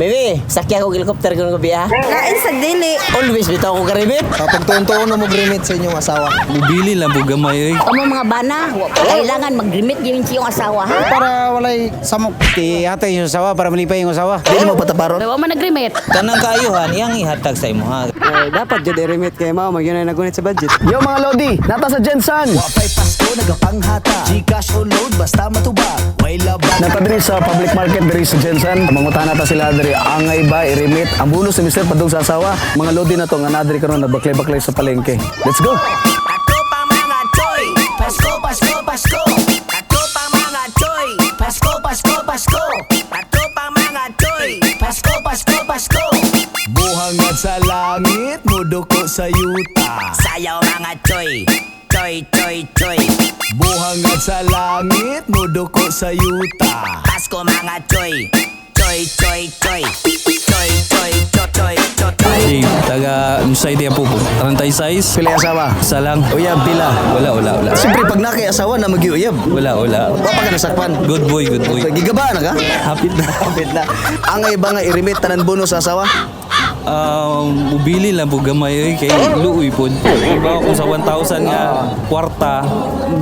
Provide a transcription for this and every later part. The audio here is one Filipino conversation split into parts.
Bebe, sakya ko helicopter ko gabi ha. Lain sa dili. Always bitaw ko karimit. Kapag tuon-tuon mo grimit sa inyong asawa. Bibili lang po gamay eh. Kamo mga bana, kailangan mag-remit gyud sa iyong asawa ha. Para walay samok. Ihatay yung asawa para malipay yung asawa. Dili mo pataparon. Wa man nag-remit. Kanang kaayuhan, iyang ihatag sa imo ha. Dapat dyan i-remit kay mama, magyunay nagunit sa budget. Yo mga Lodi, nata sa Jensen. Wapay Pasko nagapanghata Gcash o load basta matubag Way laban Nata diri sa public market diri sa Jensen. Mangutan ta sila diri angay ba i-remit ang bonus ni Mr. Padung sa asawa. Mga Lodi na to nga nadiri karon nagbaklay-baklay sa palengke. Let's go. Ako pa mga choy Pasko, Pasko, Pasko Ako pa mga choy Pasko, Pasko, Pasko Ako pa mga choy Pasko, Pasko, Pasko Buhangad sa langit Mudoko sa yuta Sayaw mga choy Choy, choy, choy Buhangad sa langit Mudoko sa yuta Pasko mga choy Choy, choy, choy Choy, choy, choy, choy, choy Ay, taga Nusay diya po po. 36. Pila asawa. Isa lang. Uyab pila. Wala. Siyempre pag nakay asawa na magiuyab. Wala. Wa pa ka nasakpan. Good boy. Gigaba na ka? Hapit na. Kapit na. Angay ba nga i-remit tanan bonus sa asawa? Ubili lang po gamay eh. Kay luoy po. Bawa ko sa 1,000 nga kwarta.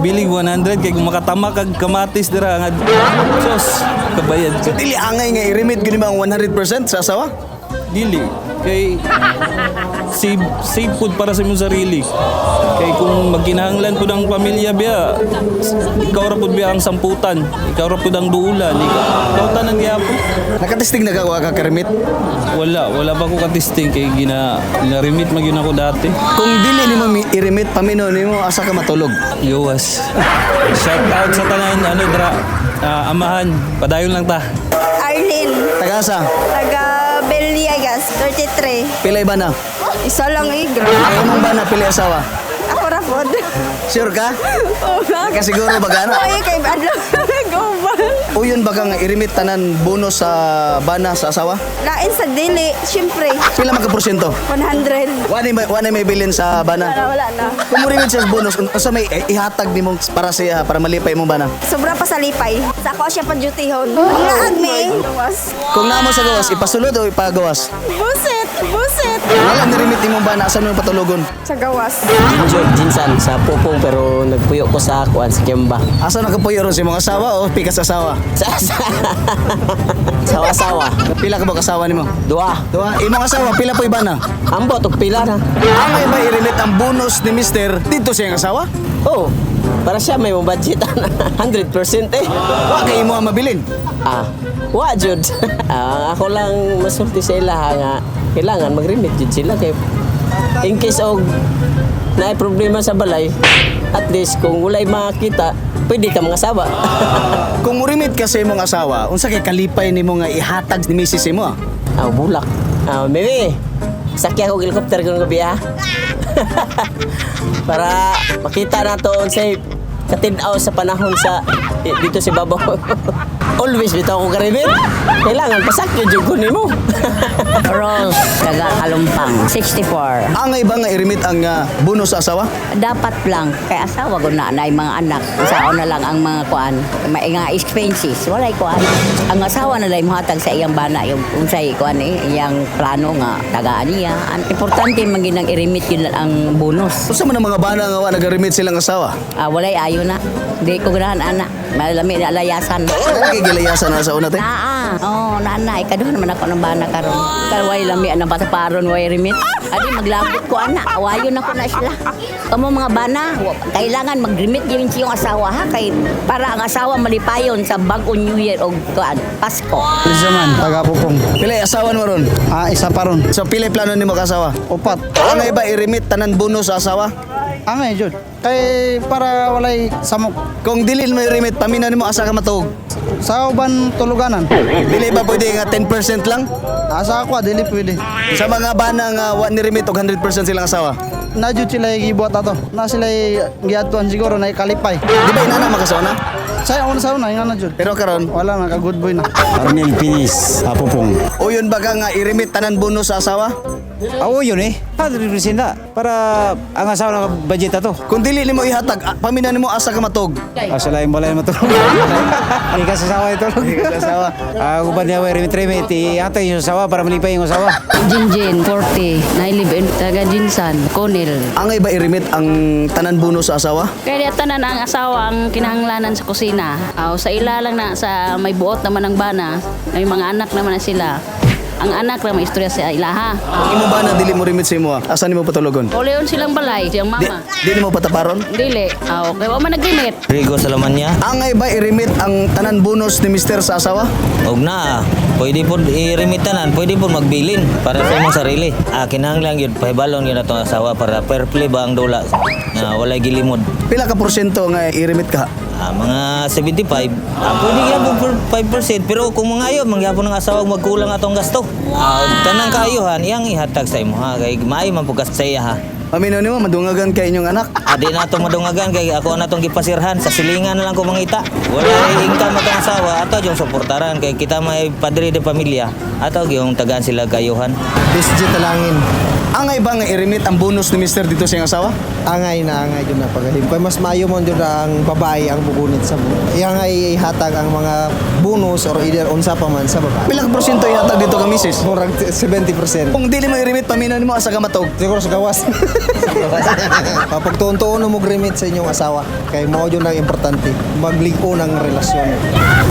Bilig 100 kay kung makatama kag kamatis dira nga. Sos, kabayad ka. Dili angay nga i-remit gini ba ang 100% sa asawa? Dili. Kay save food para sa imong sarili. Kay kung magkinahanglan po ng pamilya biya, ikaw ra pud biya ang samputan. Ikaw ra pud ang duulan. Ikaw tanan gyapon. Nakatesting na ka ka ka-remit? Wala pa ko katisting kay na-remit magyun ako dati. Kung dili nimo i-remit pamino nimo asa ka matulog. Yowas. Shout out sa tanan dra. Amahan, padayon lang ta. Arlene, Tagasa, taga Beliagas, 33. pilay ba na? Isa lang igra. Ayaw mong ba na pilay asawa? Ako ra pod. Sure ka? Oh, Kasiguro ba gana? Oy, kay adlaw go ba? Uyon ba ka nga i-remit tanan bonus sa bana sa asawa? Lain sa dili, syempre. Pila man ka porsyento? 100. Wala may bilin sa bana. Wala na. Kung mo remit siya sa bonus, unsa may ihatag nimo para siya para malipay mo bana? Sobra pa sa lipay. Sa ako siya pa dutyhon. Laag me. Kung namo sa gawas, ipasulod o ipagawas? Buset. Wala ni-remit nimo bana asan mo patulugon? Sa gawas. Jinsan sa pupong pero nagpuyo ko sa kuan sa Kiamba. Asa nakapuyo ron si mga asawa o pikas asawa? Sa asawa. Pila ka ba kasawa nimo? Dua. Duha, imong asawa pila po ibana? Ambot og pila na. Angay ba i-remit ang bonus ni Mister dito sa iyang asawa? Oh, para siya may budget 100% eh. Wa kay imo ang mabilin. Wa jud. Ako lang masulti sa ila nga kailangan mag-remit jud sila kay in case og naay problema sa balay, at least kung walay makita, pwede ka mga asawa. Kung murimit ka sa imong asawa, unsa kay kalipay nimo nga ihatag ni misis mo? Bulak. Bebe, sakya ko helicopter ko gabi ha. Para makita nato unsay katid-aw sa panahon sa dito si Babaw. Always bitaw ko karimit. Kailangan pasakyo jud ko nimo. Rose, taga Kalumpang, 64. Angay ba nga i-remit ang bonus sa asawa? Dapat lang kay asawa ko na ay mga anak. Sao na lang ang mga kuan, may nga expenses, walay kuan. Ang asawa na lang mohatag sa iyang bana yung unsay kuan iyang plano nga tagaan niya. Ang importante man ginang i-remit yun ang bonus. Unsa man ang mga bana nga wa nag-remit silang asawa? Walay ayo na. Di ko ganahan anak. Malami na alayasan. Wala kay gilayasan na sa una te. Nanay, kaduhan naman ako ng bana karon. Kalway lami ang bataparon way remit. Adi maglabot ko ana, awayon ako na sila. Kamo mga bana, kailangan mag-remit gyud sa iyong asawa ha kay para ang asawa malipayon sa bag-o New Year og kuan, Pasko. Zaman, taga pupong. Pilay asawa mo ron? Isa pa ron. So pilay plano nimo ka asawa? Upat. Angay ba i-remit tanan bonus sa asawa? Angay jud. Kay para walay samok. Kung dili mo i-remit paminaw nimo asa ka matuog? Sa uban tuluganan. Dili ba pwede nga 10% lang? Asa ako dili pwede. Sa mga bana nga wa ni remit og 100% silang asawa. Na jud sila gibuhat ato. Na sila giadtuan siguro na kalipay. Di ba inana makasawa na? Sa una sa una ingana jud. Pero karon wala na ka good boy na. Arnel Pinis, Apopong. O yun ba ka nga i-remit tanan bonus sa asawa? Oo yun eh. 100% na. Para ang asawa ng budget na to. Kung dili nimo ihatag, pamina nimo asa ka matog. Asa lain balay matulog. Hindi ka sa sawa ito. Asawa. Uban niya way remit-remit. Ihatay yung sawa para malipay yung asawa. Jinjin, 40, nailibin, taga Jinsan, Conil. Angay ba irimit ang tanan bonus sa asawa? Kaya tanan ang asawa ang kinahanglanan sa kusina. Sa ila lang na sa may buot naman ng bana, may mga anak naman na sila. Ang anak lang may istorya sa ilaha. Imo ba na dili mo rimit sa imo? Asa nimo patulogon? Oleon silang balay, siyang Di, mama. di nimo pataparon? Dili. Kaya wala man naglimit. Rigo Salamanya. Angay ba irimit ang tanan bonus ni Mr. sa asawa? Og na, pwede po i-remitanan, pwede po magbilin para sa imong sarili. Kinahanglan yun, pahibalon yun atong asawa para fair play ba ang dula. Walay gilimod. Pila ka porsyento nga irimit ka? Mga 75. Pwede yan po 5%, pero kung mga ayo, mangyapon ng asawa magkulang atong gasto. Tanang kaayuhan, iyang ihatag sa imo ha. Kay maayo man po ka sa iya ha. Paminaw nimo madungagan kay inyong anak. Di na itong madungagan kay ako na itong gipasirhan. Sa silingan na lang ko mangita. Wala income atong asawa. Ato yung suportaran kay kita may padre de pamilya. Ato yung tagaan sila kayuhan. SG talangin. Angay ba nga irimit ang bonus ni Mr. dito sa iyang asawa? Angay dyan na pagalim. Kaya mas maayo mo dyan na ang babae ang bugunit sa buno. Iyang ay ihatag ang mga bonus or either unsa pa man sa babae. Pila ka porsyento ihatag dito ka misis? Murag 70%. Kung dili mo irimit paminaw nimo asa ka matog. Siguro sa gawas. Kapag tuon-tuon mo mag-remit sa inyong asawa, kay mo yun ang importante. Magligo ng relasyon.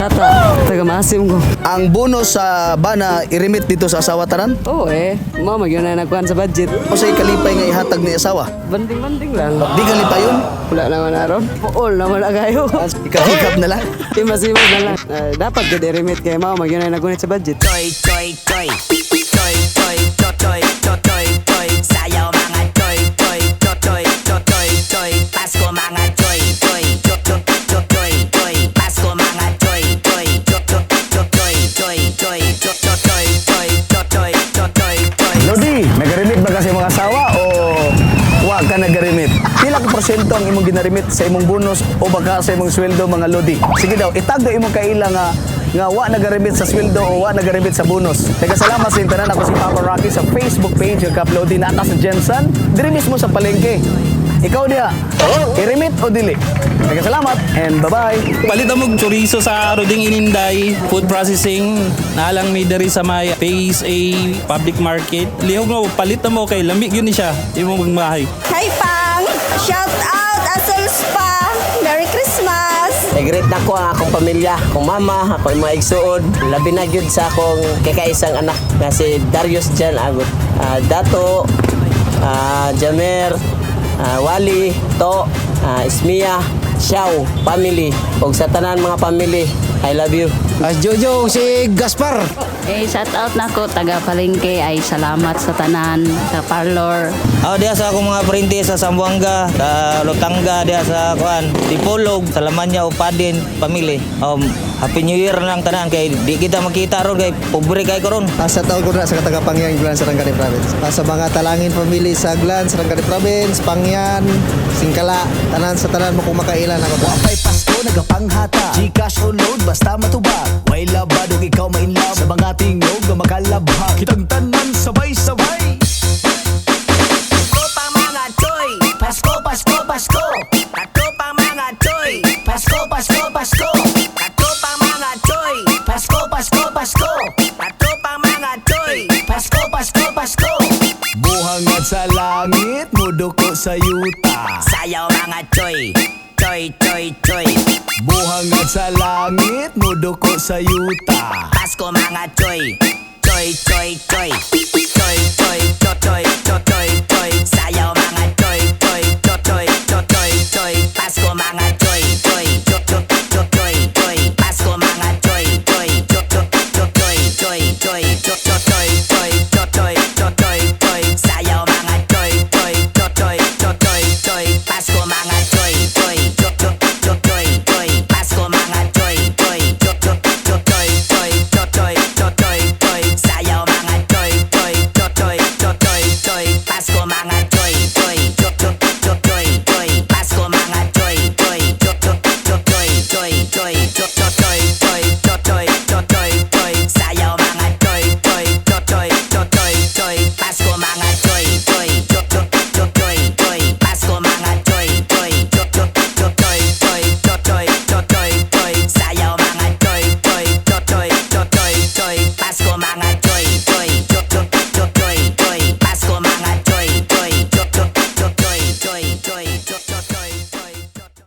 Tata, taga masim ko. Ang bonus sa bana irimit dito sa asawa tanan? Oo mama yun na nagkuhan sa budget. O sa kalipay nga ihatag ni asawa? Banding-banding lang. Di kalipay yun? Wala naman aron. All naman agayo. Ikap-ikap na lang. Imasimod na lang. Dapat ka remit kay mama yun na nagkuhan sa budget. Toy, toy, toy. Toy, toy, toy, toy, toy, toy. Sayaw mga toy, toy, toy, toy, toy, toy. Pasko mga toy, toy, toy, toy, toy, toy. Pasko mga toy, toy, toy, toy, toy, toy, toy, toy, toy, toy, toy, toy. Lodi, nagarimit ba kasi mga asawa o wa ka nagarimit? Pila ka porsyento ang imong ginarimit sa imong bonus o baka sa imong sweldo mga Lodi? Sige daw, itagdo imong kaila nga wa nagarimit sa sweldo o wa nagarimit sa bonus. Salamat sa internet. Ako si Papa Rocky sa Facebook page ng Kap Lodi na sa Jensen. Diri mismo sa palengke. Ikaw dia, irimit o dili? Salamat and bye-bye. Palitan mo chorizo sa Roding Ininday, food processing, nalang may dari sa may Phase A public market. Lihog mo, palitan mo kay lamig yun ni siya. Di mo magmahay. Hi Pang! Shout out Asol Spa! Merry Christmas! Nag-greet na ko ang akong pamilya, akong mama, akong mga igsuod. Labi na gyud sa akong kakaisang anak na si Darius Jan Agot. Dato, Jamer, Wali, To, Ismia, Xiao, family. Og sa tanan mga family, I love you. Jojo, si Gaspar. Shout out na ko, taga Palengke, ay salamat sa tanan, sa parlor. Diya sa akong mga printi sa Sambuanga, sa Lutanga, diya sa Dipolog, Salamanya, Upadin, pamili. Happy New Year lang tanan kay di kita makita ron kay pobre kay karon. Sa taon ko na sa Tagapangyang Glan, Sarangani Province. Sa mga talangin family sa Glan, Sarangani Province, Pangyan, Singkala, tanan mo kung makailan ako. Wapay Pasko, nagapanghata. Gcash o load, basta matubag. Way labadong ikaw mainlove. Sa mga tingog na makalabhag. Kitang tanan, sabay-sabay. Pasko pa mga toy. Pasko, Pasko, Pasko. Ato pa mga toy. Pasko, Pasko, Pasko. Ato pa mga toy. Pasko, Pasko, Pasko. Ato pa mga toy. Pasko, Pasko, Pasko. Buhangad sa langit, muduko sa yuta. Sayaw mga toy. Toy, toy, toy. Buhangad sa langit, muduko sa yuta. Pasko mga toy. Toy, toy, toy.